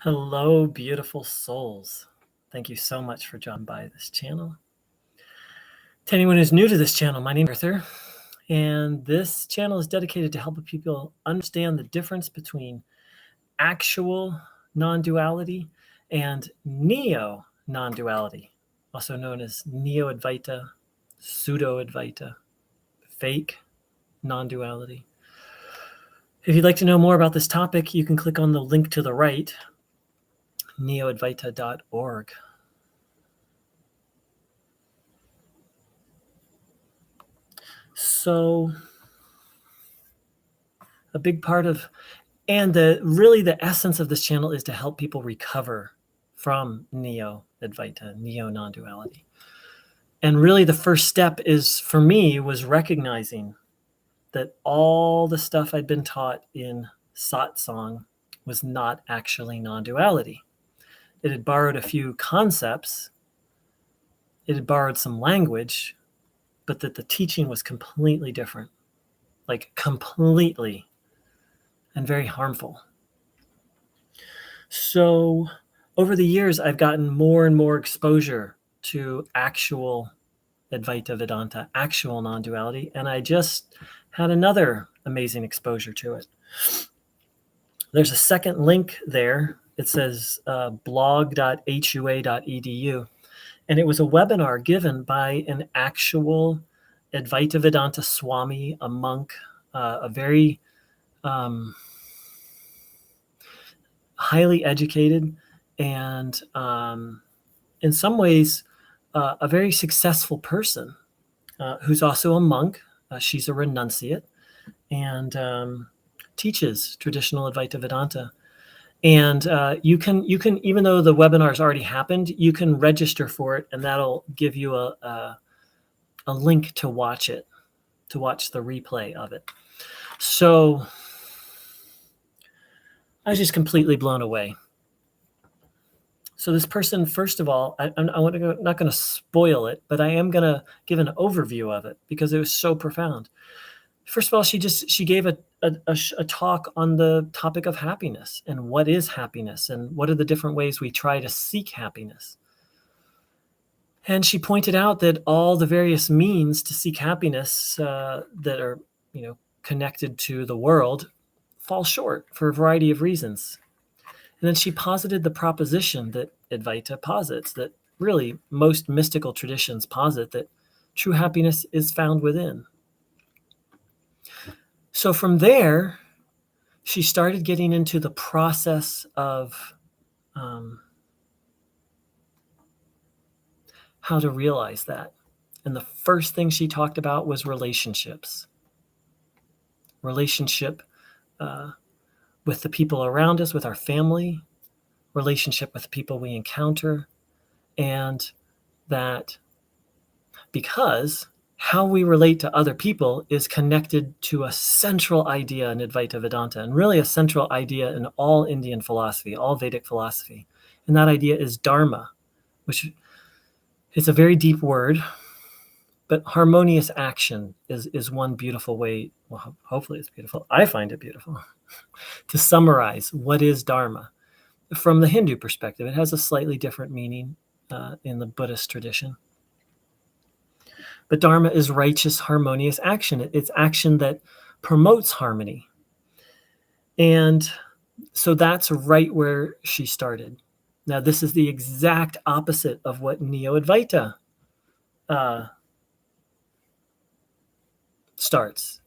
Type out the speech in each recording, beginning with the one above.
Hello, beautiful souls. Thank you so much for dropping by this channel. To anyone who's new to this channel, my name is Arthur, and this channel is dedicated to helping people understand the difference between actual non-duality and neo-non-duality, also known as Neo-Advaita, Pseudo-Advaita, fake non-duality. If you'd like to know more about this topic, you can click on the link to the right, Neo-Advaita.org. So a big part of, and the essence of this channel is to help people recover from Neo-Advaita, neo-non-duality. And really the first step is, for me, was recognizing that all the stuff I'd been taught in satsang was not actually non-duality. It had borrowed a few concepts, it had borrowed some language, but that the teaching was completely different, like completely, and very harmful. So over the years, I've gotten more and more exposure to actual Advaita Vedanta, actual non-duality, and I just had another amazing exposure to it. There's a second link there. It says blog.hua.edu, and it was a webinar given by an actual Advaita Vedanta Swami, a monk, a very highly educated and in some ways a very successful person who's also a monk. She's a renunciate and teaches traditional Advaita Vedanta. And you can, even though the webinar's already happened, you can register for it, and that'll give you a link to watch it, to watch the replay of it. So I was just completely blown away. So this person, first of all, I'm not going to spoil it, but I am going to give an overview of it because it was so profound. First of all, she gave a talk on the topic of happiness and what is happiness and what are the different ways we try to seek happiness. And she pointed out that all the various means to seek happiness that are, connected to the world fall short for a variety of reasons. And then she posited the proposition that Advaita posits, that really most mystical traditions posit, that true happiness is found within. So from there, she started getting into the process of how to realize that. And the first thing she talked about was relationships. Relationship with the people around us, with our family, relationship with the people we encounter, and that because how we relate to other people is connected to a central idea in Advaita Vedanta, and really a central idea in all Indian philosophy, all Vedic philosophy. And that idea is dharma, which is a very deep word, but harmonious action is one beautiful way, well, hopefully it's beautiful, I find it beautiful, to summarize what is dharma. From the Hindu perspective, it has a slightly different meaning in the Buddhist tradition. But dharma is righteous, harmonious action. It's action that promotes harmony. And so that's right where she started. Now, this is the exact opposite of what Neo-Advaita starts.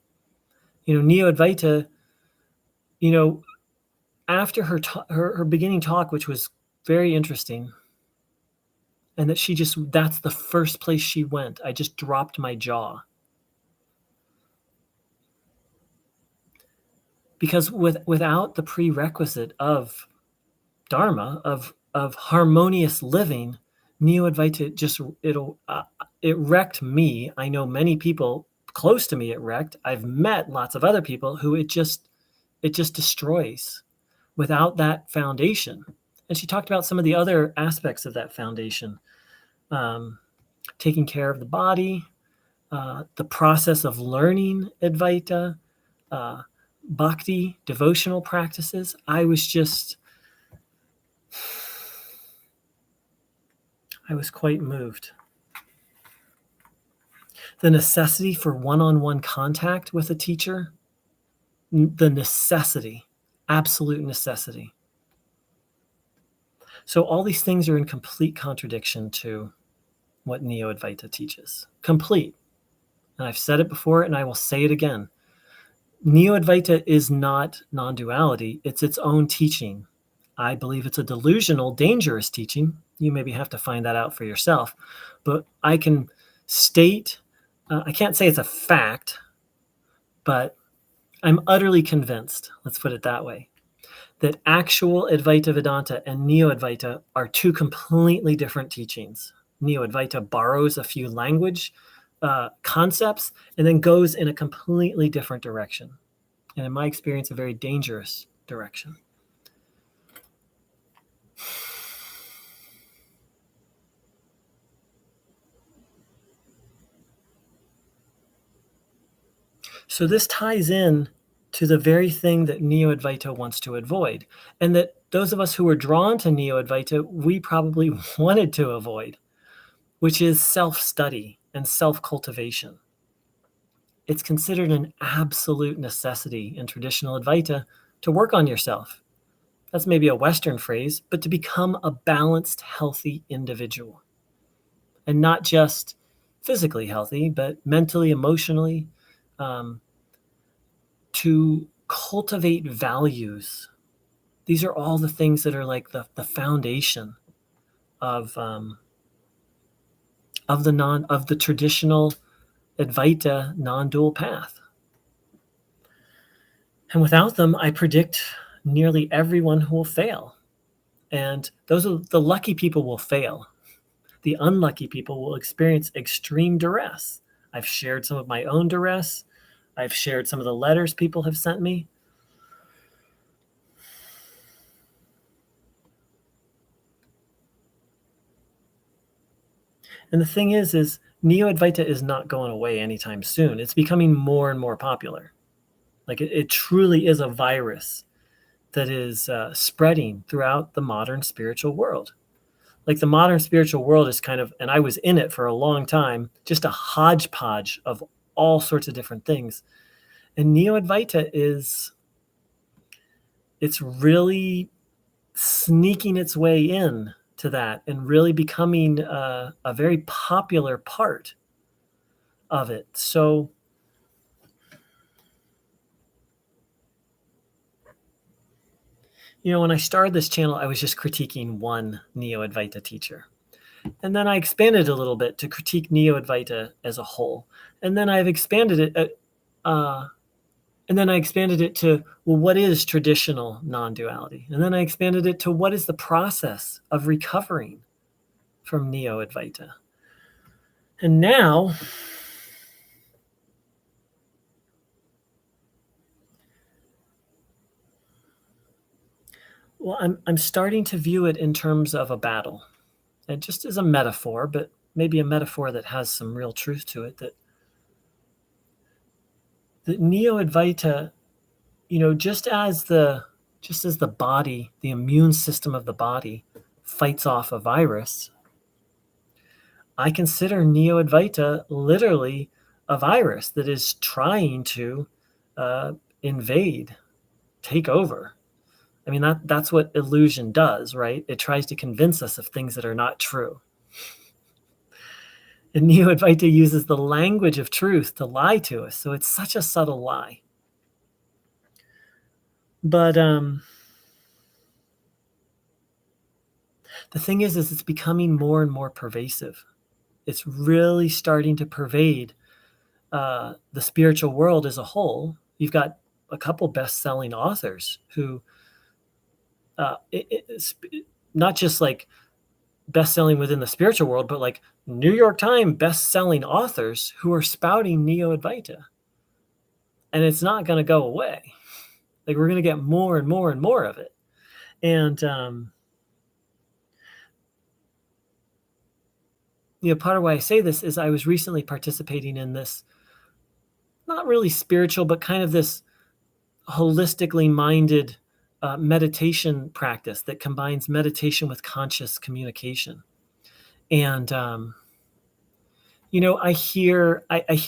Neo-Advaita, after her beginning talk, which was very interesting, and that that's the first place she went, I just dropped my jaw. Because without the prerequisite of dharma, of harmonious living, Neo-Advaita it wrecked me. I know many people close to me it wrecked. I've met lots of other people who it just destroys without that foundation. And she talked about some of the other aspects of that foundation. Taking care of the body, the process of learning Advaita, bhakti, devotional practices. I was just I was quite moved. The necessity for one-on-one contact with a teacher, the necessity, absolute necessity. So all these things are in complete contradiction to what Neo-Advaita teaches. Complete. And I've said it before and I will say it again. Neo-Advaita is not non-duality. It's its own teaching. I believe it's a delusional, dangerous teaching. You maybe have to find that out for yourself. But I can state, I can't say it's a fact, but I'm utterly convinced, let's put it that way, that actual Advaita Vedanta and Neo-Advaita are two completely different teachings. Neo-Advaita borrows a few language concepts and then goes in a completely different direction. And in my experience, a very dangerous direction. So this ties in to the very thing that Neo-Advaita wants to avoid, and that those of us who are drawn to Neo-Advaita, we probably wanted to avoid, which is self-study and self-cultivation. It's considered an absolute necessity in traditional Advaita to work on yourself. That's maybe a Western phrase, but to become a balanced, healthy individual. And not just physically healthy, but mentally, emotionally, to cultivate values. These are all the things that are like the foundation of the traditional Advaita non-dual path. And without them, I predict nearly everyone who will fail. And those are the lucky people will fail. The unlucky people will experience extreme duress. I've shared some of my own duress. I've shared some of the letters people have sent me. And the thing is Neo-Advaita is not going away anytime soon. It's becoming more and more popular. Like it truly is a virus that is spreading throughout the modern spiritual world. Like the modern spiritual world is kind of, and I was in it for a long time, just a hodgepodge of all sorts of different things. And Neo-Advaita it's really sneaking its way in to that and really becoming a very popular part of it. So when I started this channel, I was just critiquing one Neo-Advaita teacher. And then I expanded a little bit to critique Neo-Advaita as a whole. And then I've expanded it to, well, what is traditional non-duality? And then I expanded it to what is the process of recovering from Neo-Advaita? And now, well, I'm starting to view it in terms of a battle. And just as a metaphor, but maybe a metaphor that has some real truth to it, that Neo-Advaita, just as the body, the immune system of the body fights off a virus, I consider Neo-Advaita literally a virus that is trying to invade, take over. I mean, that's what illusion does, right? It tries to convince us of things that are not true. And Neo-Advaita uses the language of truth to lie to us. So it's such a subtle lie. But the thing is it's becoming more and more pervasive. It's really starting to pervade the spiritual world as a whole. You've got a couple best-selling authors who, it's not just like best-selling within the spiritual world, but like New York Times best-selling authors who are spouting Neo-Advaita. And it's not going to go away. Like we're going to get more and more and more of it. And, part of why I say this is I was recently participating in this, not really spiritual, but kind of this holistically minded meditation practice that combines meditation with conscious communication. And I hear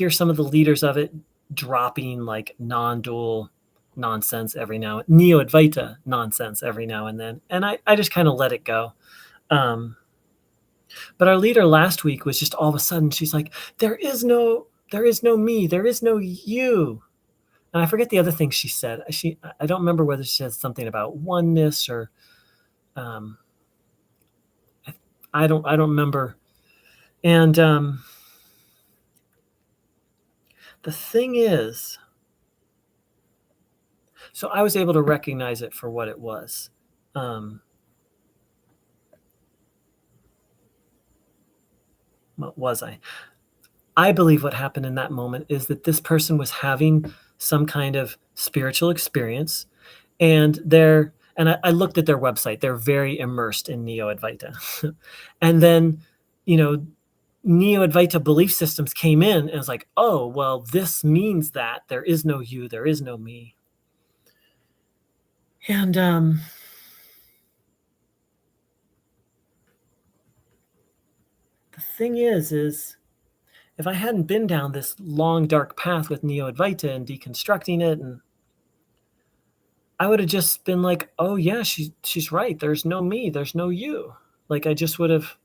some of the leaders of it dropping like non-dual nonsense every now and Neo-Advaita nonsense every now and then, and I just kind of let it go. But our leader last week was just all of a sudden, she's like, there is no me, there is no you. And I forget the other thing she said. I don't remember whether she said something about oneness or I don't remember. And the thing is, so I was able to recognize it for what it was. What was I? I believe what happened in that moment is that this person was having some kind of spiritual experience, and I looked at their website. They're very immersed in Neo-Advaita. And then, Neo-Advaita belief systems came in and was like, oh, well, this means that there is no you, there is no me. And the thing is if I hadn't been down this long, dark path with Neo-Advaita and deconstructing it, and I would have just been like, oh yeah, she's right. There's no me, there's no you. Like I just would have.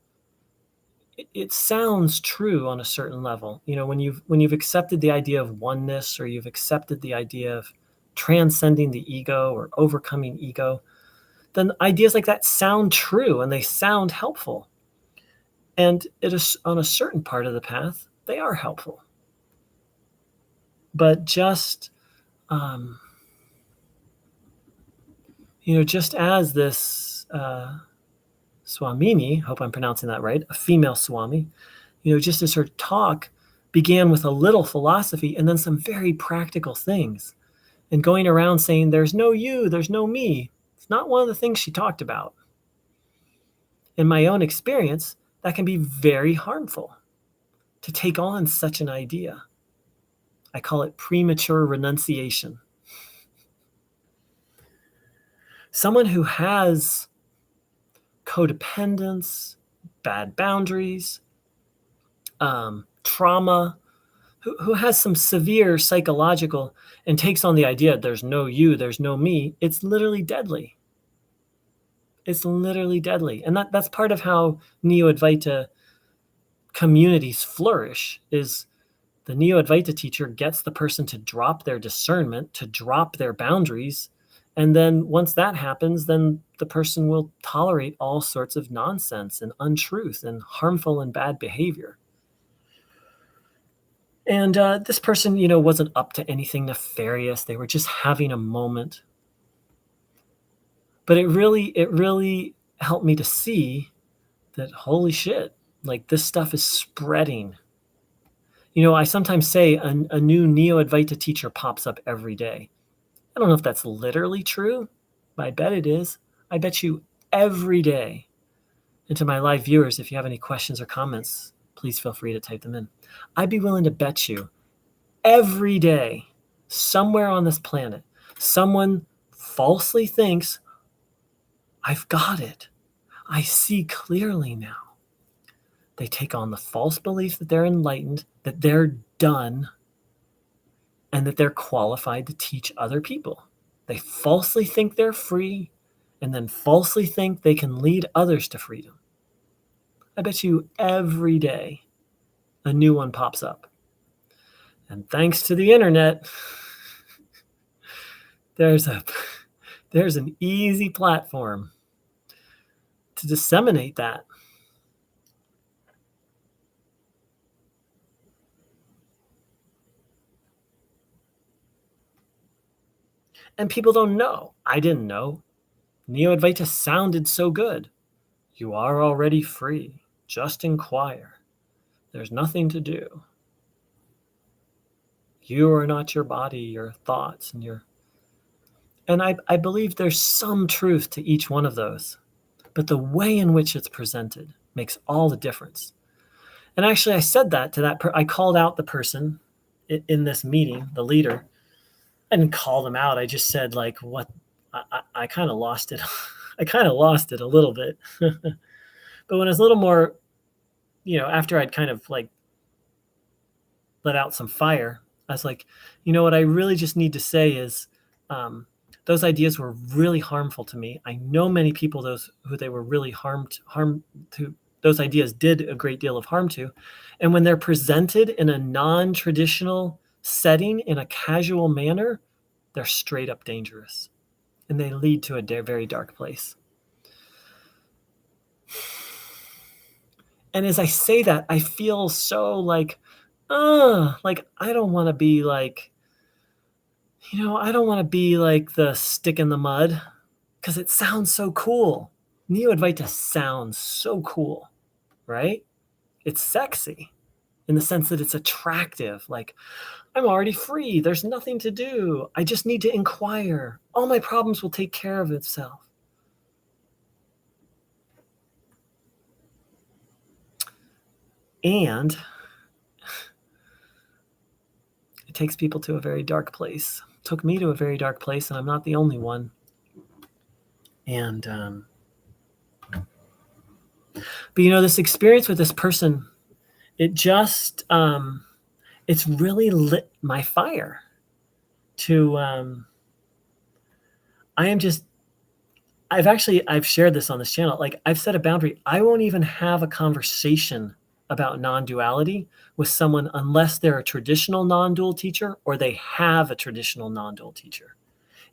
It sounds true on a certain level. When you've accepted the idea of oneness, or you've accepted the idea of transcending the ego or overcoming ego, then ideas like that sound true and they sound helpful. And it is on a certain part of the path, they are helpful. But just, just as this Swamini, hope I'm pronouncing that right, a female Swami, just as her talk began with a little philosophy and then some very practical things, and going around saying, there's no you, there's no me. It's not one of the things she talked about. In my own experience, that can be very harmful to take on such an idea. I call it premature renunciation. Someone who has codependence, bad boundaries, trauma, who has some severe psychological and takes on the idea there's no you, there's no me, it's literally deadly. It's literally deadly. And that's part of how Neo-Advaita communities flourish, is the Neo-Advaita teacher gets the person to drop their discernment, to drop their boundaries. And then once that happens, then the person will tolerate all sorts of nonsense and untruth and harmful and bad behavior. And this person, wasn't up to anything nefarious. They were just having a moment. But it really helped me to see that, holy shit, like this stuff is spreading. I sometimes say a new Neo-Advaita teacher pops up every day. I don't know if that's literally true, but I bet it is. I bet you every day. And to my live viewers, if you have any questions or comments, please feel free to type them in. I'd be willing to bet you every day, somewhere on this planet, someone falsely thinks, I've got it. I see clearly now. They take on the false belief that they're enlightened, that they're done, and that they're qualified to teach other people. They falsely think they're free, and then falsely think they can lead others to freedom. I bet you every day a new one pops up. And thanks to the internet, there's an easy platform to disseminate that. And people don't know. I didn't know. Neo-Advaita sounded so good. You are already free. Just inquire. There's nothing to do. You are not your body, your thoughts, and I believe there's some truth to each one of those. But the way in which it's presented makes all the difference. And actually, I said that to that I called out the person in this meeting, the leader. I didn't call them out. I just said, like, what I kind of lost it. I kind of lost it a little bit. But when I was a little more, after I'd kind of like let out some fire, I was like, what I really just need to say is, those ideas were really harmful to me. I know many people who they were really harm to. Those ideas did a great deal of harm to, and when they're presented in a non-traditional setting in a casual manner, they're straight up dangerous, and they lead to a very dark place. And as I say that, I feel so like I don't want to be like, I don't want to be like the stick in the mud, because it sounds so cool. Neo-Advaita sounds so cool, right? It's sexy in the sense that it's attractive. Like, I'm already free. There's nothing to do. I just need to inquire. All my problems will take care of itself. And it takes people to a very dark place. It took me to a very dark place, and I'm not the only one. And but this experience with this person, it just it's really lit my fire to I've shared this on this channel. Like, I've set a boundary. I won't even have a conversation about non-duality with someone unless they're a traditional non-dual teacher or they have a traditional non-dual teacher.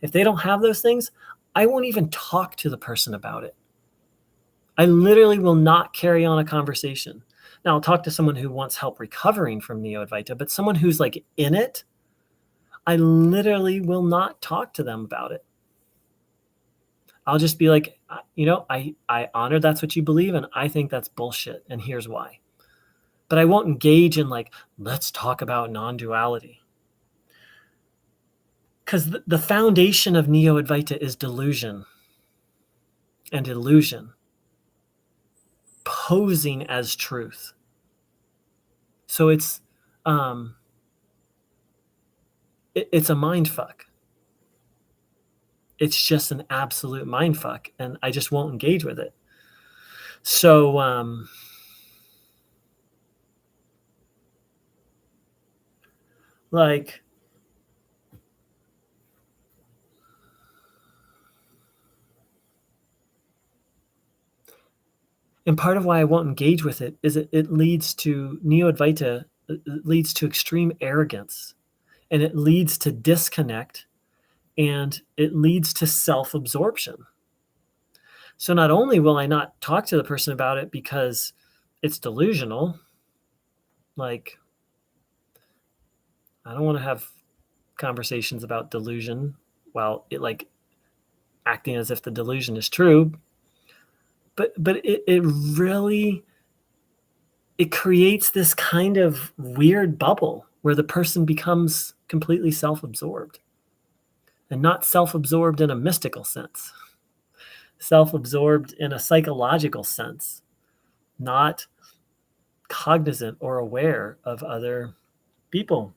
If they don't have those things, I won't even talk to the person about it. I literally will not carry on a conversation. Now, I'll talk to someone who wants help recovering from Neo-Advaita, but someone who's like in it, I literally will not talk to them about it. I'll just be like, I honor that's what you believe, and I think that's bullshit, and here's why. But I won't engage in like, let's talk about non-duality. Because the foundation of Neo-Advaita is delusion and illusion posing as truth. So it's a mind fuck. It's just an absolute mind fuck, and I just won't engage with it. So and part of why I won't engage with it is it leads to Neo-Advaita, it leads to extreme arrogance, and it leads to disconnect, and it leads to self-absorption. So not only will I not talk to the person about it because it's delusional, like, I don't want to have conversations about delusion while it like acting as if the delusion is true, but it really, it creates this kind of weird bubble where the person becomes completely self-absorbed, and not self-absorbed in a mystical sense, self-absorbed in a psychological sense, not cognizant or aware of other people.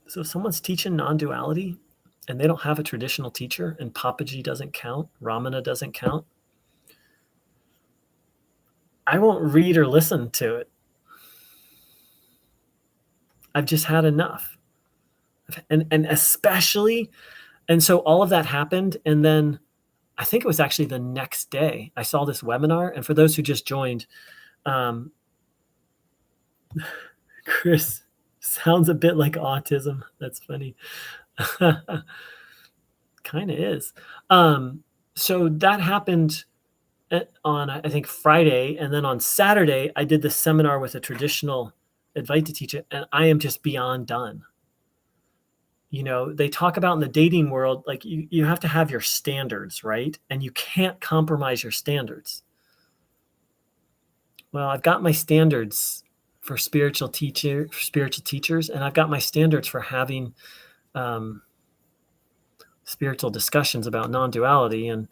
So if someone's teaching non-duality and they don't have a traditional teacher, and Papaji doesn't count, Ramana doesn't count, I won't read or listen to it. I've just had enough. And especially, and so all of that happened, and then I think it was actually the next day I saw this webinar. And for those who just joined, Chris sounds a bit like autism. That's funny. Kind of is. So that happened on, I think, Friday. And then on Saturday, I did the seminar with a traditional Advaita teacher, and I am just beyond done. They talk about in the dating world, like you have to have your standards, right? And you can't compromise your standards. Well, I've got my standards for spiritual teachers, and I've got my standards for having spiritual discussions about non-duality, and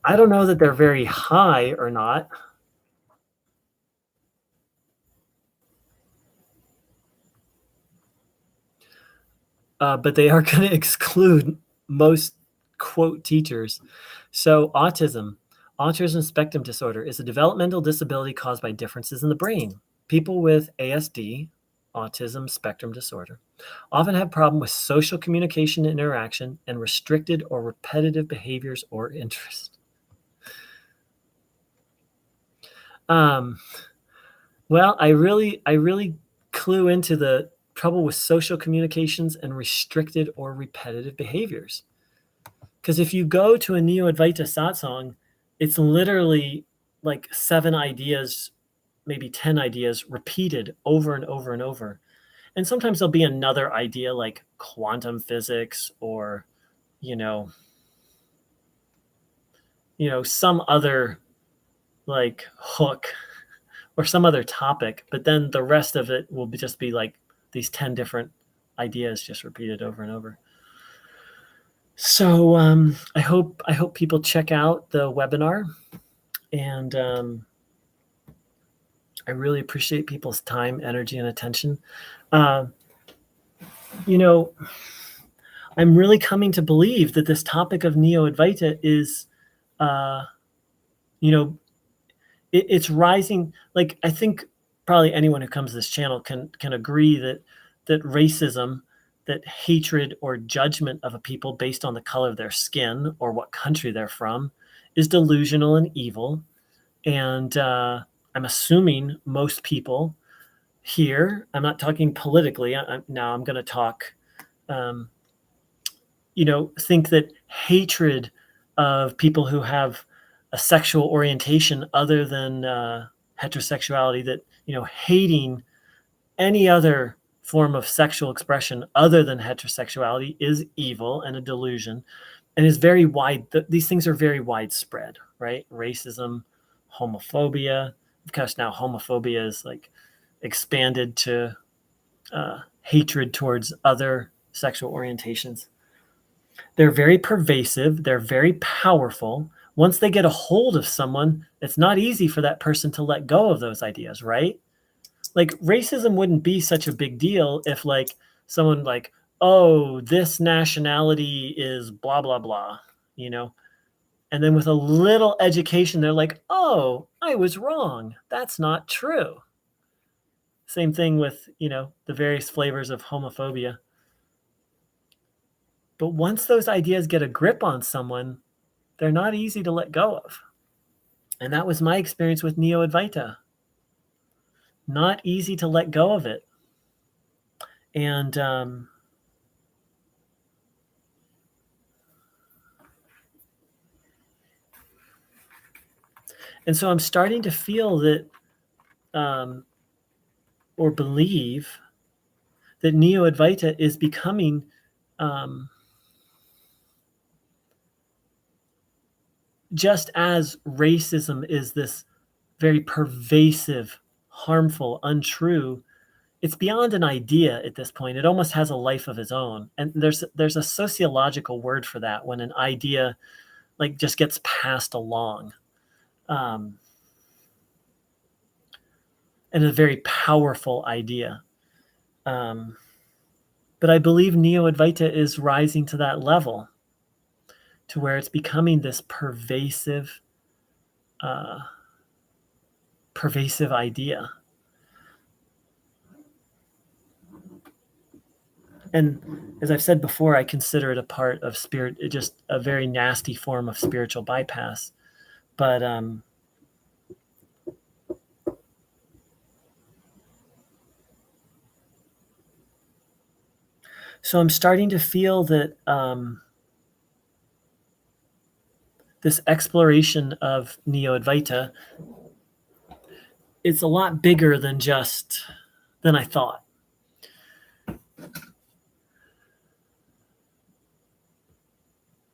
I don't know that they're very high or not. but they are going to exclude most quote teachers. So autism spectrum disorder is a developmental disability caused by differences in the brain. People with ASD, autism spectrum disorder, often have problem with social communication and interaction and restricted or repetitive behaviors or interests. Well, I really clue into the trouble with social communications and restricted or repetitive behaviors. Because if you go to a Neo-Advaita satsang, it's literally like 7 ideas, maybe 10 ideas repeated over and over and over. And sometimes there'll be another idea like quantum physics or, you know, some other like hook or some other topic, but then the rest of it will just be like these 10 different ideas just repeated over and over. So I hope people check out the webinar, and I really appreciate people's time, energy, and attention. You know, I'm really coming to believe that this topic of Neo-Advaita is, it's rising. Like, I think probably anyone who comes to this channel can agree that racism, that hatred or judgment of a people based on the color of their skin or what country they're from is delusional and evil. And I'm assuming most people here, I'm not talking politically, now I'm going to talk, think that hatred of people who have a sexual orientation other than heterosexuality, that, hating any other form of sexual expression other than heterosexuality is evil and a delusion, and is very wide. These things are very widespread, right? Racism, homophobia. Of course, now homophobia is like expanded to hatred towards other sexual orientations. They're very pervasive. They're very powerful. Once they get a hold of someone, it's not easy for that person to let go of those ideas, right? Like, racism wouldn't be such a big deal if like someone like, oh, this nationality is blah, blah, blah, and then with a little education, they're like, oh, I was wrong. That's not true. Same thing with, the various flavors of homophobia. But once those ideas get a grip on someone, they're not easy to let go of. And that was my experience with Neo-Advaita. Not easy to let go of it. And so I'm starting to feel that, or believe that Neo-Advaita is becoming just as racism is this very pervasive, harmful, untrue, it's beyond an idea at this point. It almost has a life of its own. And there's a sociological word for that, when an idea like just gets passed along. And a very powerful idea. But I believe Neo-Advaita is rising to that level, to where it's becoming this pervasive idea. And as I've said before, I consider it a part of just a very nasty form of spiritual bypass. But so I'm starting to feel that this exploration of Neo-Advaita, it's a lot bigger than I thought.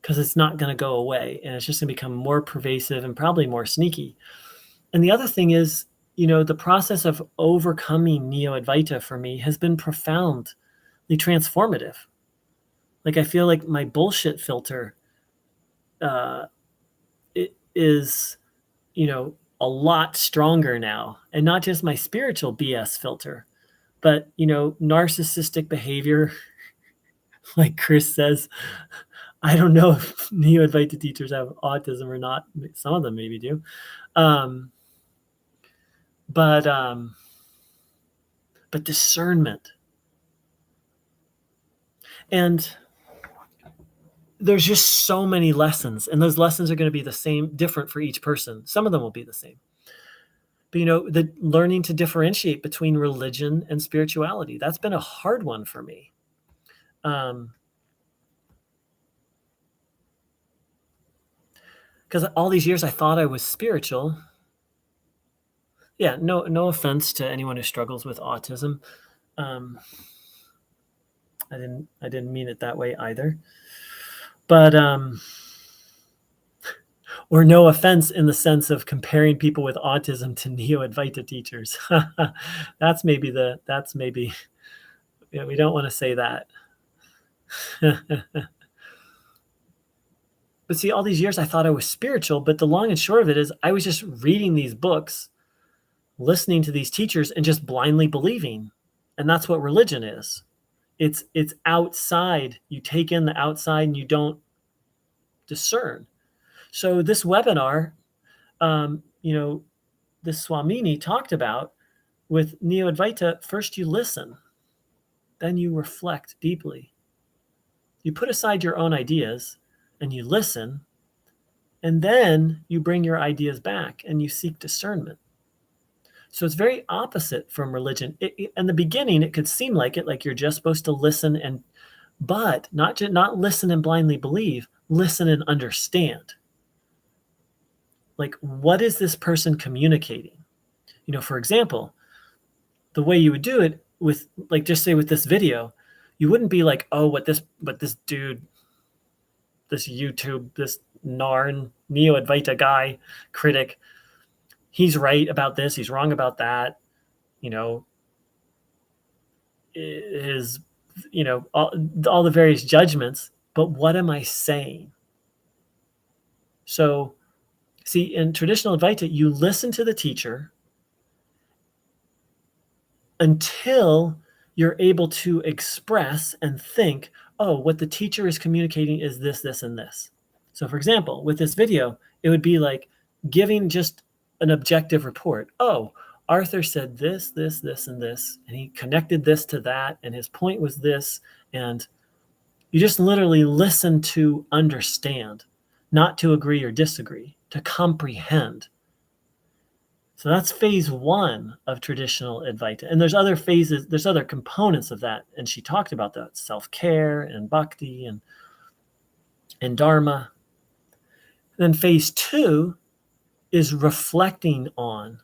Because it's not going to go away, and it's just going to become more pervasive and probably more sneaky. And the other thing is, the process of overcoming Neo-Advaita for me has been profoundly transformative. Like, I feel like my bullshit filter it is, a lot stronger now, and not just my spiritual BS filter, but, narcissistic behavior, Like Chris says, I don't know if Neo-Advaita teachers have autism or not. Some of them maybe do. Um, but discernment. And there's just so many lessons, and those lessons are going to be the same, different for each person. Some of them will be the same. But the learning to differentiate between religion and spirituality, that's been a hard one for me. Because all these years I thought I was spiritual. Yeah, no offense to anyone who struggles with autism. I didn't mean it that way either. But or no offense in the sense of comparing people with autism to Neo-Advaita teachers. that's maybe we don't want to say that. But see, all these years I thought I was spiritual, but the long and short of it is I was just reading these books, listening to these teachers, and just blindly believing. And that's what religion is. It's outside. You take in the outside and you don't discern. So this webinar, this Swamini talked about with Neo-Advaita, first you listen, then you reflect deeply. You put aside your own ideas and you listen, and then you bring your ideas back and you seek discernment. So it's very opposite from religion. In the beginning, it could seem like it, like you're just supposed to listen, but not listen and blindly believe, listen and understand. Like, what is this person communicating? For example, the way you would do it with, like, just say with this video, you wouldn't be like, oh, what this dude, this YouTube, this Narn Neo-Advaita guy, critic, he's right about this, he's wrong about that, his, all the various judgments, but what am I saying? So, see, in traditional Advaita, you listen to the teacher until you're able to express and think, oh, what the teacher is communicating is this, this, and this. So for example, with this video, it would be like giving just an objective report. Oh, Arthur said this, this, this, and this, and he connected this to that, and his point was this, and you just literally listen to understand, not to agree or disagree, to comprehend. So that's phase one of traditional Advaita. And there's other phases, there's other components of that. And she talked about that, self-care and bhakti and dharma. Then phase two is reflecting on.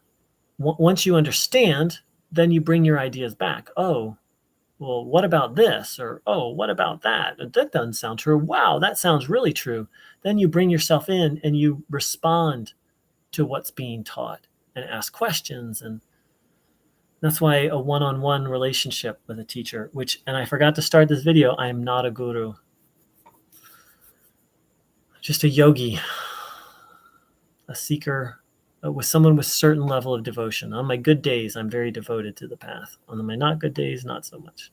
Once you understand, then you bring your ideas back. Oh, well, what about this? Or, oh, what about that? That doesn't sound true. Wow, that sounds really true. Then you bring yourself in and you respond to what's being taught and ask questions. And that's why a one-on-one relationship with a teacher, and I forgot to start this video, I am not a guru. Just a yogi, a seeker, with someone with certain level of devotion. On my good days, I'm very devoted to the path. On my not good days, not so much.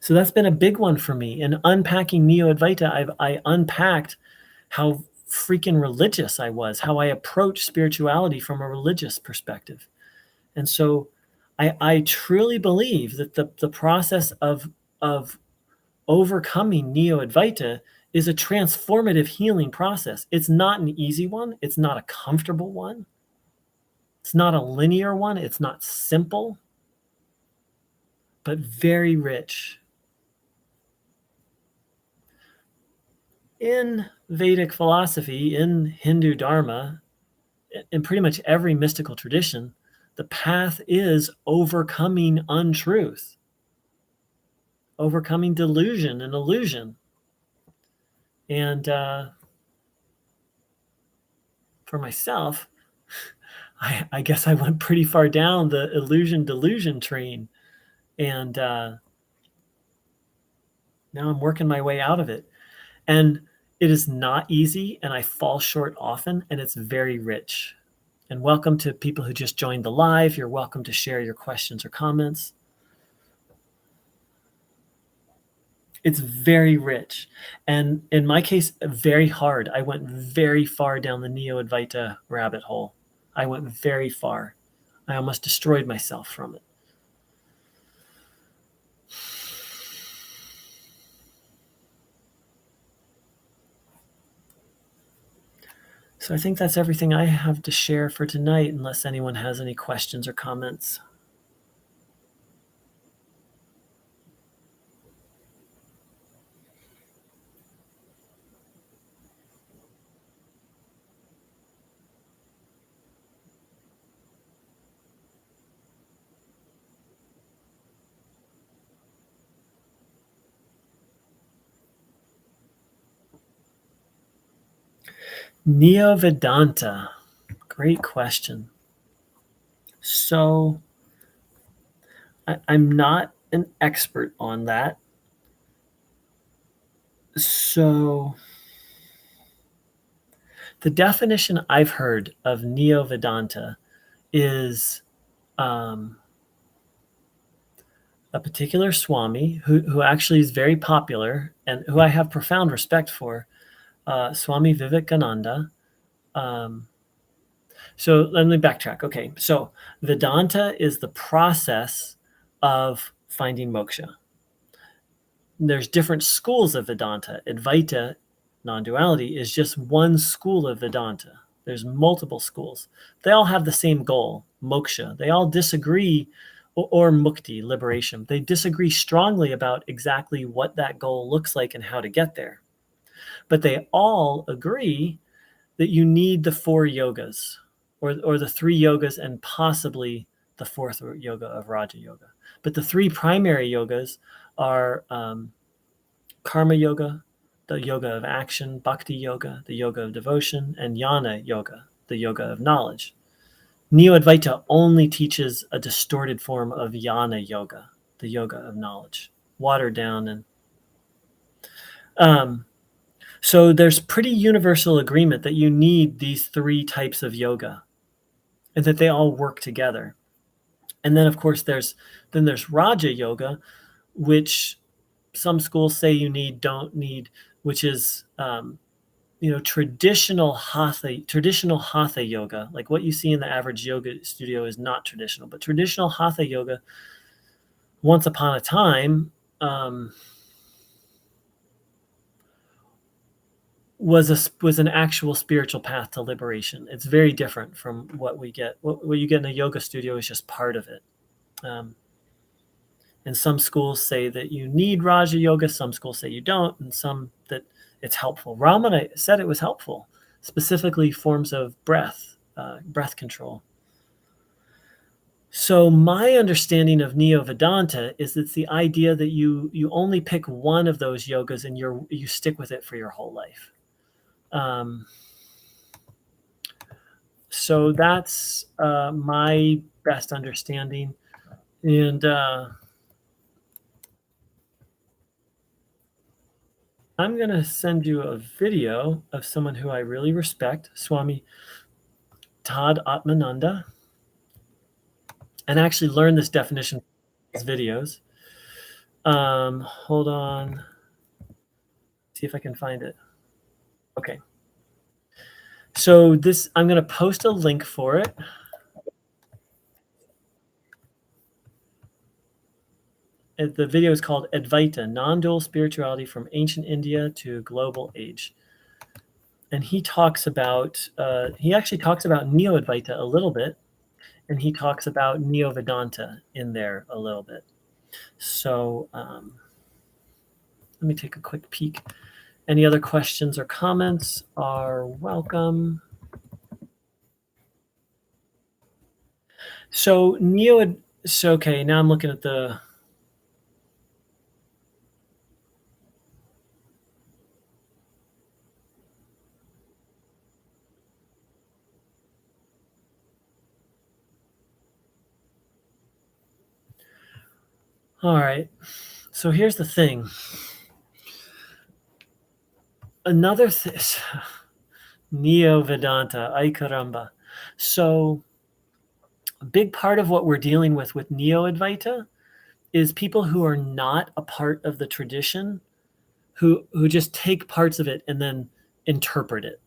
So that's been a big one for me. In unpacking Neo-Advaita, I unpacked how freaking religious I was, how I approach spirituality from a religious perspective. And so I truly believe that the process of overcoming Neo-Advaita is a transformative healing process. It's not an easy one. It's not a comfortable one. It's not a linear one. It's not simple, but very rich. In Vedic philosophy, in Hindu Dharma, in pretty much every mystical tradition, the path is overcoming untruth, overcoming delusion and illusion. And for myself, I guess I went pretty far down the illusion-delusion train. And now I'm working my way out of it. And it is not easy, and I fall short often, and it's very rich. And welcome to people who just joined the live. You're welcome to share your questions or comments. It's very rich. And in my case, very hard. I went very far down the Neo-Advaita rabbit hole. I went very far. I almost destroyed myself from it. So I think that's everything I have to share for tonight, unless anyone has any questions or comments. Neo-Vedanta. Great question. So I'm not an expert on that. So the definition I've heard of Neo-Vedanta is a particular Swami who actually is very popular and who I have profound respect for, Swami Vivekananda. So let me backtrack. Okay, so Vedanta is the process of finding moksha. There's different schools of Vedanta. Advaita, non-duality, is just one school of Vedanta. There's multiple schools. They all have the same goal, moksha. They all disagree, or mukti, liberation. They disagree strongly about exactly what that goal looks like and how to get there. But they all agree that you need the four yogas, or the three yogas and possibly the fourth yoga of Raja Yoga. But the three primary yogas are Karma Yoga, the yoga of action, Bhakti Yoga, the yoga of devotion, and Jnana Yoga, the yoga of knowledge. Neo-Advaita only teaches a distorted form of Jnana Yoga, the yoga of knowledge, watered down. And so there's pretty universal agreement that you need these three types of yoga and that they all work together. And then, of course, there's Raja Yoga, which some schools say you don't need, which is traditional hatha yoga. Like what you see in the average yoga studio is not traditional, but traditional hatha yoga, once upon a time, was an actual spiritual path to liberation. It's very different from what we get. What you get in a yoga studio is just part of it. And some schools say that you need Raja Yoga, some schools say you don't, and some that it's helpful. Ramana said it was helpful, specifically forms of breath control. So my understanding of Neo-Vedanta is it's the idea that you only pick one of those yogas and you stick with it for your whole life. So that's my best understanding. And I'm going to send you a video of someone who I really respect, Swami Todd Atmananda, and I actually learned this definition from his videos. Hold on. See if I can find it. Okay. So I'm going to post a link for it. The video is called Advaita, Non-Dual Spirituality from Ancient India to Global Age. And he talks about, he actually talks about Neo-Advaita a little bit, and he talks about Neo-Vedanta in there a little bit. So let me take a quick peek. Any other questions or comments are welcome. So okay, now I'm looking at the, all right. So here's the thing. Another Neo-Vedanta, ay caramba. So a big part of what we're dealing with Neo-Advaita is people who are not a part of the tradition, who just take parts of it and then interpret it.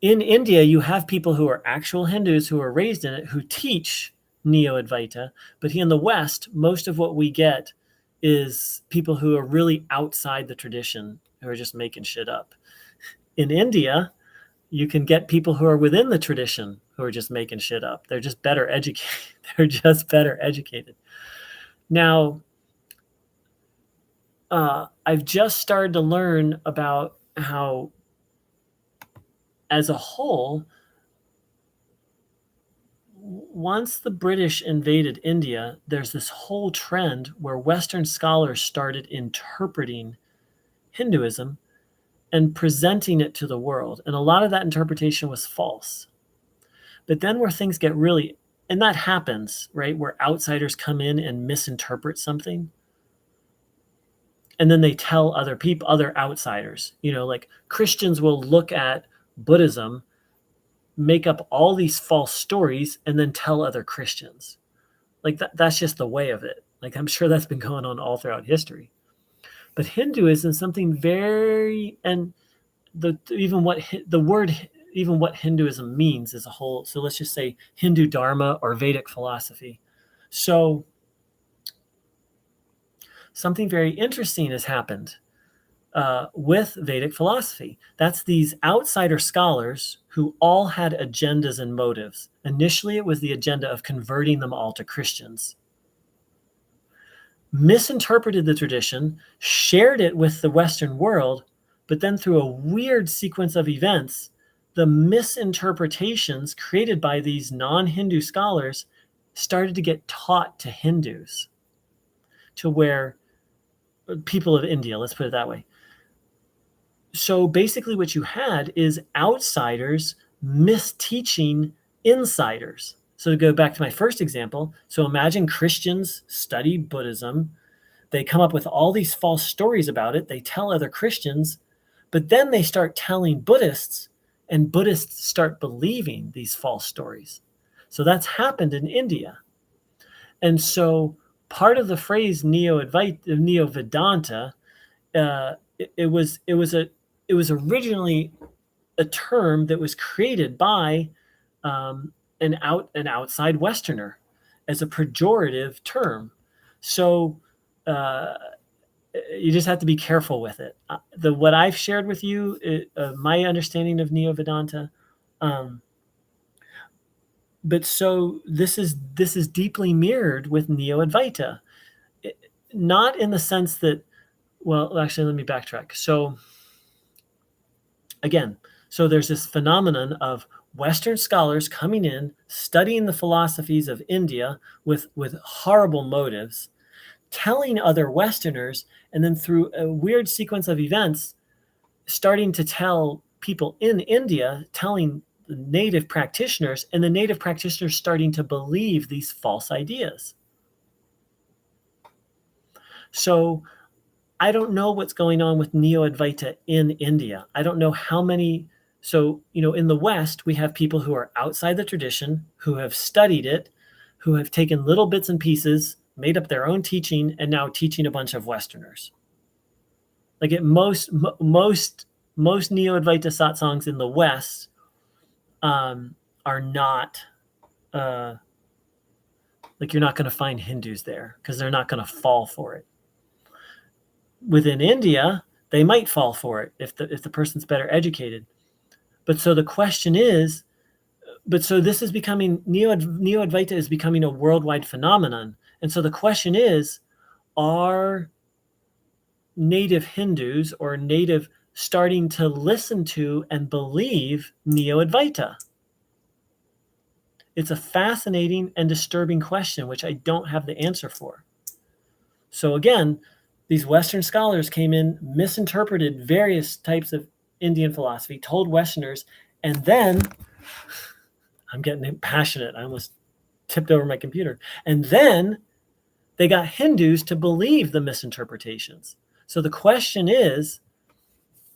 In India, you have people who are actual Hindus who are raised in it who teach Neo-Advaita, but here in the West, most of what we get is people who are really outside the tradition, who are just making shit up. In India, you can get people who are within the tradition who are just making shit up. They're just better educated. They're just better educated. Now, I've just started to learn about how, as a whole, once the British invaded India, there's this whole trend where Western scholars started interpreting Hinduism and presenting it to the world. And a lot of that interpretation was false. But then where things get really, and that happens, right, where outsiders come in and misinterpret something, and then they tell other people, other outsiders, like Christians will look at Buddhism, make up all these false stories, and then tell other Christians. Like that's just the way of it. Like I'm sure that's been going on all throughout history. But Hinduism is something very, and even what Hinduism means as a whole. So let's just say Hindu Dharma or Vedic philosophy. So something very interesting has happened with Vedic philosophy. That's these outsider scholars who all had agendas and motives. Initially, it was the agenda of converting them all to Christians. Misinterpreted the tradition, shared it with the Western world, but then through a weird sequence of events, the misinterpretations created by these non-Hindu scholars started to get taught to Hindus, to where people of India, let's put it that way. So basically what you had is outsiders misteaching insiders. So to go back to my first example, so imagine Christians study Buddhism. They come up with all these false stories about it. They tell other Christians, but then they start telling Buddhists, and Buddhists start believing these false stories. So that's happened in India. And so part of the phrase Neo-Vedanta, it was originally a term that was created by an outside Westerner as a pejorative term. So you just have to be careful with it. What I've shared with you, my understanding of Neo-Vedanta, but so this is deeply mirrored with Neo-Advaita, not in the sense that, well, actually, let me backtrack. So again, so there's this phenomenon of Western scholars coming in, studying the philosophies of India with horrible motives, telling other Westerners, and then through a weird sequence of events, starting to tell people in India, telling the native practitioners, and the native practitioners starting to believe these false ideas. So I don't know what's going on with Neo-Advaita in India. I don't know how many. So, in the West, we have people who are outside the tradition, who have studied it, who have taken little bits and pieces, made up their own teaching, and now teaching a bunch of Westerners. Like most Neo-Advaita satsangs in the West are not, like you're not going to find Hindus there because they're not going to fall for it. Within India, they might fall for it if the person's better educated. But so the question is, so this is becoming, Neo-Advaita is becoming a worldwide phenomenon. And so the question is, are native Hindus or native starting to listen to and believe Neo-Advaita? It's a fascinating and disturbing question, which I don't have the answer for. So again, these Western scholars came in, misinterpreted various types of Indian philosophy, told Westerners, and then, I'm getting passionate, I almost tipped over my computer, and then they got Hindus to believe the misinterpretations. So the question is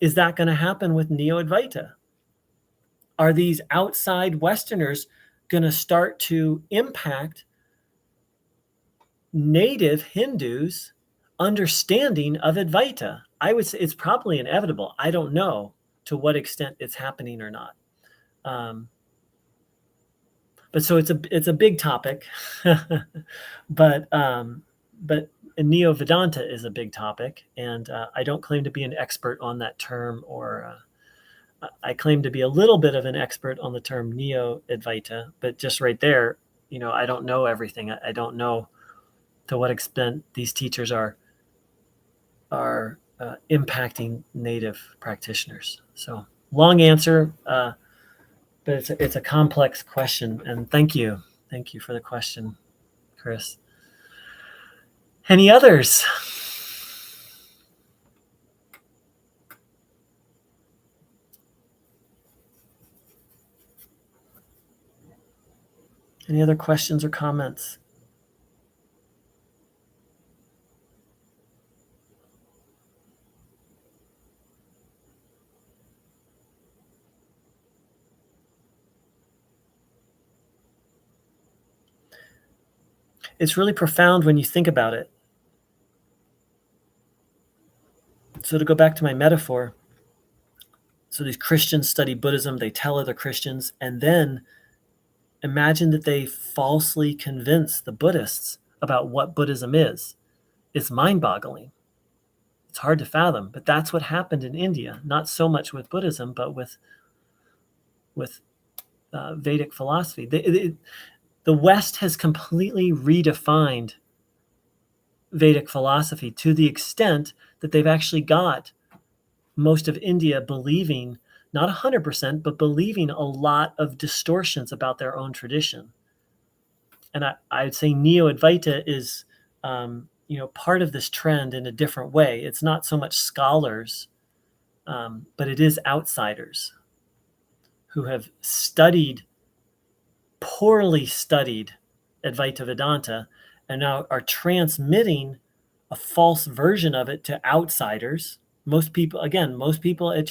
that going to happen with Neo-Advaita? are these outside Westerners going to start to impact native Hindus' understanding of Advaita? I would say it's probably inevitable. I don't know to what extent it's happening or not. But so it's a big topic, but Neo-Vedanta is a big topic, and I don't claim to be an expert on that term, or I claim to be a little bit of an expert on the term Neo-Advaita, but just right there, I don't know everything. I don't know to what extent these teachers are impacting native practitioners. So long answer, but it's a complex question, and thank you for the question, Chris. Any others? Any other questions or comments? It's really profound when you think about it. So to go back to my metaphor, so these Christians study Buddhism, they tell other Christians, and then imagine that they falsely convince the Buddhists about what Buddhism is. It's mind-boggling. It's hard to fathom, but that's what happened in India. Not so much with Buddhism, but with Vedic philosophy. The West has completely redefined Vedic philosophy to the extent that they've actually got most of India believing, not 100%, but believing a lot of distortions about their own tradition. And I'd say Neo-Advaita is, part of this trend in a different way. It's not so much scholars, but it is outsiders who have poorly studied Advaita Vedanta, and now are transmitting a false version of it to outsiders. Most people at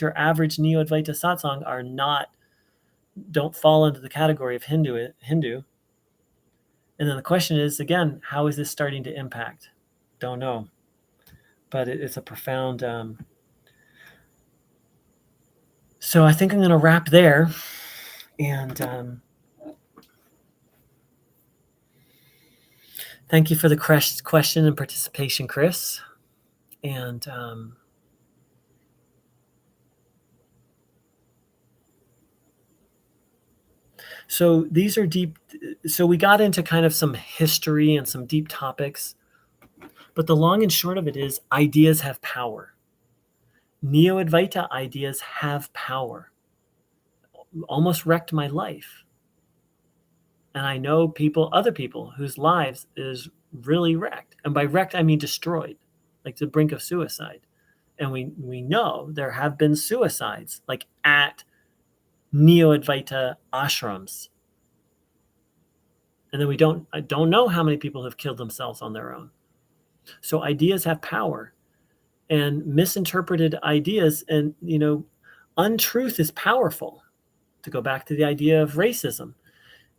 your average Neo-Advaita satsang don't fall into the category of Hindu. And then the question is, again, how is this starting to impact? Don't know. But it's a profound... So I think I'm going to wrap there. And thank you for the question and participation, Chris. And so these are deep. So we got into kind of some history and some deep topics. But the long and short of it is ideas have power. Neo-Advaita ideas have power. Almost wrecked my life. And I know other people whose lives is really wrecked. And by wrecked, I mean destroyed, like the brink of suicide. And we know there have been suicides, like at Neo-Advaita ashrams. And then I don't know how many people have killed themselves on their own. So ideas have power, and misinterpreted ideas, and untruth is powerful. To go back to the idea of racism,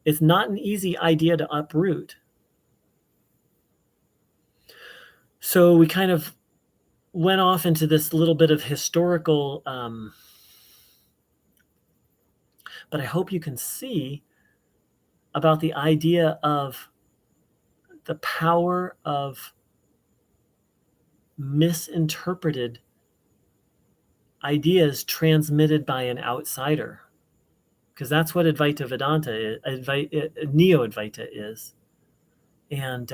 it's not an easy idea to uproot. So we kind of went off into this little bit of historical, but I hope you can see about the idea of the power of misinterpreted ideas transmitted by an outsider, because that's what Advaita Vedanta is, Neo-Advaita is. And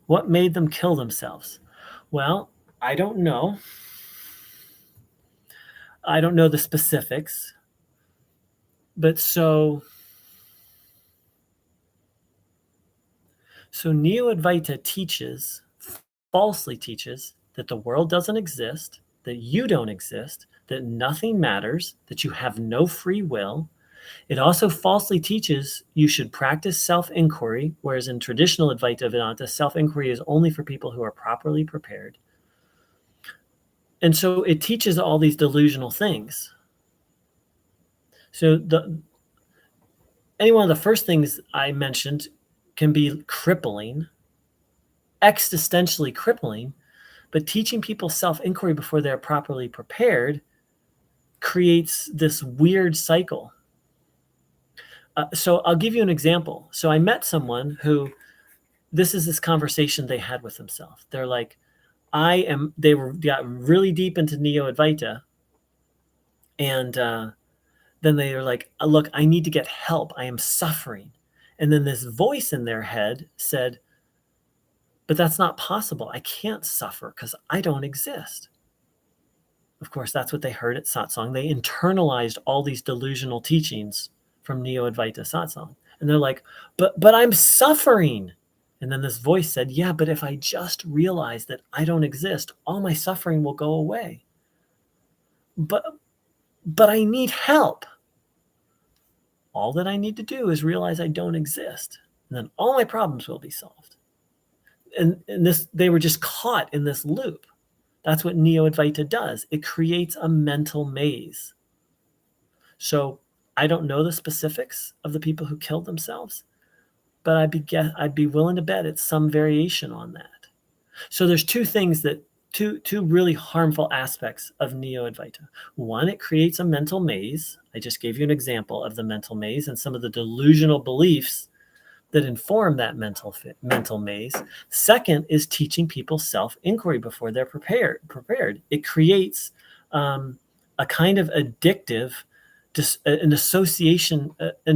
what made them kill themselves? Well, I don't know. I don't know the specifics, but so Neo-Advaita falsely teaches that the world doesn't exist, that you don't exist, that nothing matters, that you have no free will. It also falsely teaches you should practice self-inquiry, whereas in traditional Advaita Vedanta, self-inquiry is only for people who are properly prepared. And so it teaches all these delusional things. So any one of the first things I mentioned can be crippling, existentially crippling, but teaching people self-inquiry before they're properly prepared creates this weird cycle. So I'll give you an example. So I met someone who, this is this conversation they had with themselves. They're like, they got really deep into Neo-Advaita, and then they are like, look, I need to get help. I am suffering. And then this voice in their head said, but that's not possible. I can't suffer because I don't exist. Of course, that's what they heard at satsang. They internalized all these delusional teachings from Neo-Advaita satsang. And they're like, but I'm suffering. And then this voice said, yeah, but if I just realize that I don't exist, all my suffering will go away. But I need help. All that I need to do is realize I don't exist. And then all my problems will be solved. And they were just caught in this loop. That's what Neo-Advaita does. It creates a mental maze. So I don't know the specifics of the people who killed themselves, but I'd be willing to bet it's some variation on that. So there's two really harmful aspects of Neo-Advaita. One, it creates a mental maze. I just gave you an example of the mental maze and some of the delusional beliefs that inform that mental maze. Second is teaching people self-inquiry before they're prepared. It creates a kind of addictive, an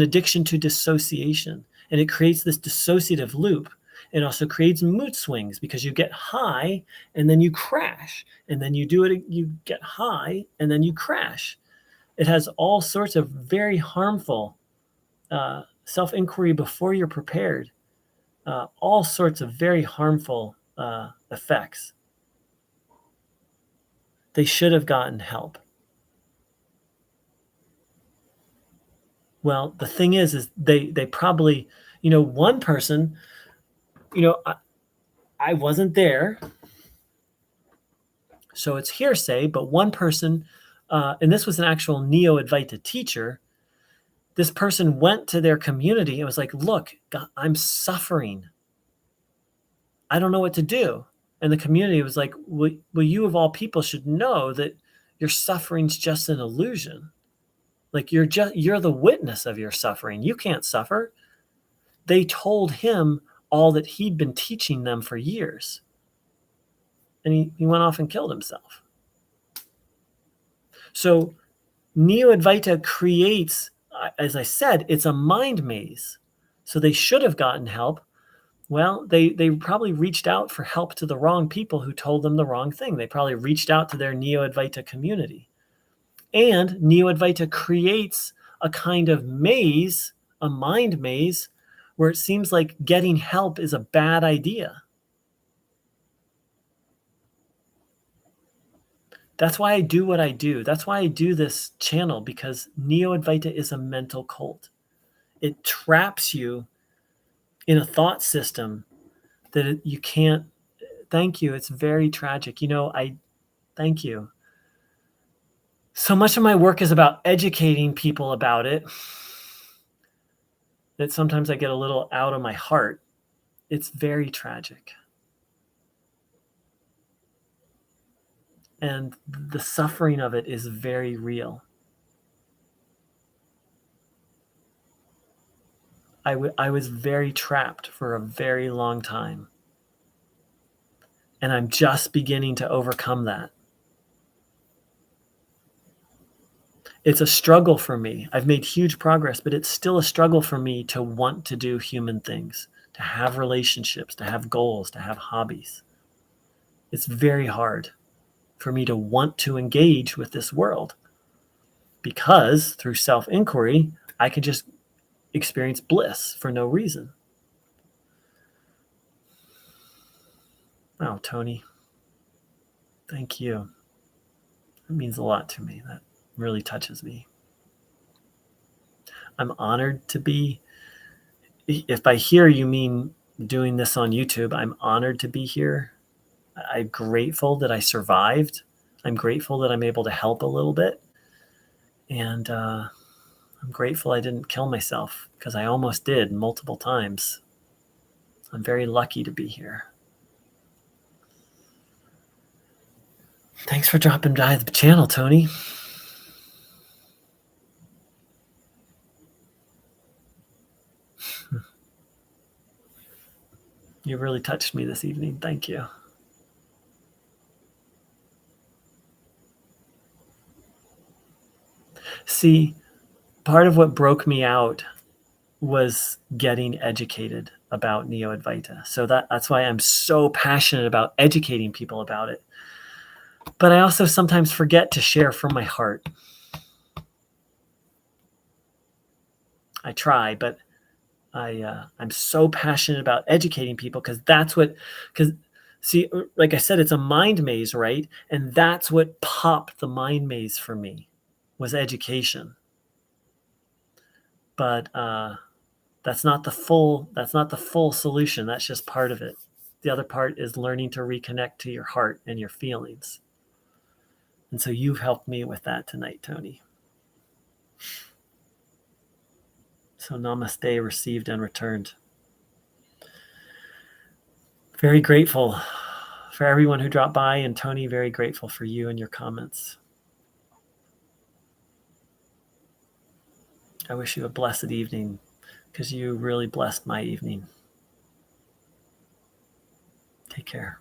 addiction to dissociation. And it creates this dissociative loop. It also creates mood swings because you get high and then you crash. And then you get high and then you crash. It has all sorts of very harmful self-inquiry before you're prepared, all sorts of very harmful effects. They should have gotten help. Well, the thing is they probably, one person, I wasn't there, so it's hearsay, but one person, and this was an actual Neo-Advaita teacher, this person went to their community and was like, look, God, I'm suffering. I don't know what to do. And the community was like, well, you of all people should know that your suffering's just an illusion. Like you're the witness of your suffering. You can't suffer. They told him all that he'd been teaching them for years. And he went off and killed himself. So Neo-Advaita creates, as I said, it's a mind maze. So they should have gotten help. Well, they probably reached out for help to the wrong people who told them the wrong thing. They probably reached out to their Neo-Advaita community. And Neo-Advaita creates a kind of maze, a mind maze, where it seems like getting help is a bad idea. That's why I do what I do. That's why I do this channel, because Neo-Advaita is a mental cult. It traps you in a thought system that you can't. Thank you. It's very tragic. Thank you. So much of my work is about educating people about it that sometimes I get a little out of my heart. It's very tragic. And the suffering of it is very real. I was very trapped for a very long time. And I'm just beginning to overcome that. It's a struggle for me. I've made huge progress, but it's still a struggle for me to want to do human things, to have relationships, to have goals, to have hobbies. It's very hard for me to want to engage with this world, because through self-inquiry, I can just experience bliss for no reason. Oh, Tony, thank you. That means a lot to me. That really touches me. I'm honored to be, if by here you mean doing this on YouTube, I'm honored to be here. I'm grateful that I survived. I'm grateful that I'm able to help a little bit. And I'm grateful I didn't kill myself, because I almost did multiple times. I'm very lucky to be here. Thanks for dropping by the channel, Tony. You really touched me this evening. Thank you. See, part of what broke me out was getting educated about Neo-Advaita. So that's why I'm so passionate about educating people about it. But I also sometimes forget to share from my heart. I try, but I'm so passionate about educating people, because see, like I said, it's a mind maze, right? And that's what popped the mind maze for me, was education. But that's not the full solution. That's just part of it. The other part is learning to reconnect to your heart and your feelings. And so you've helped me with that tonight, Tony. So namaste, received and returned. Very grateful for everyone who dropped by, and Tony, very grateful for you and your comments. I wish you a blessed evening, because you really blessed my evening. Take care.